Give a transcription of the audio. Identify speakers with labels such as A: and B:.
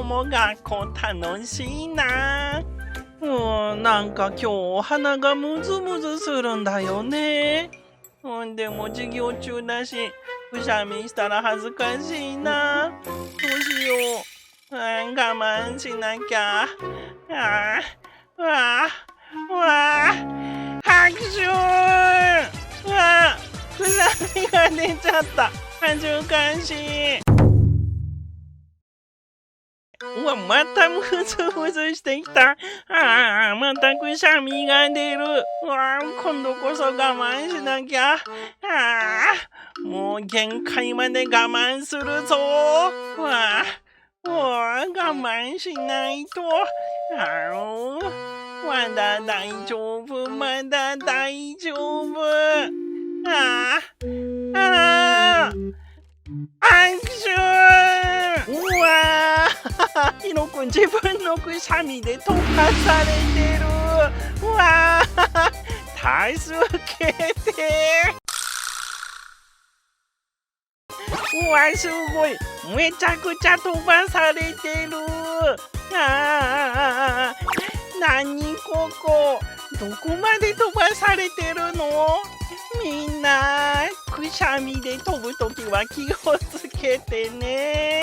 A: も学校楽しいな。なんか今日鼻がムズムズするんだよね。でも授業中だし、くしゃみしたら恥ずかしいな。どうしよう。我慢しなきゃ。あーわあわあ拍手。くしゃみが出ちゃった。恥ずかしい。またムズムズしてきた。またくしゃみが出る。今度こそ我慢しなきゃ。もう限界まで我慢するぞ。我慢しないと。まだ大丈夫、まだ大丈夫。拍手。ヒロ君自分のくしゃみで飛ばされてる。助けて。すごい。めちゃくちゃ飛ばされてる。何ここ。どこまで飛ばされてるの？みんな、くしゃみで飛ぶときは気をつけてね。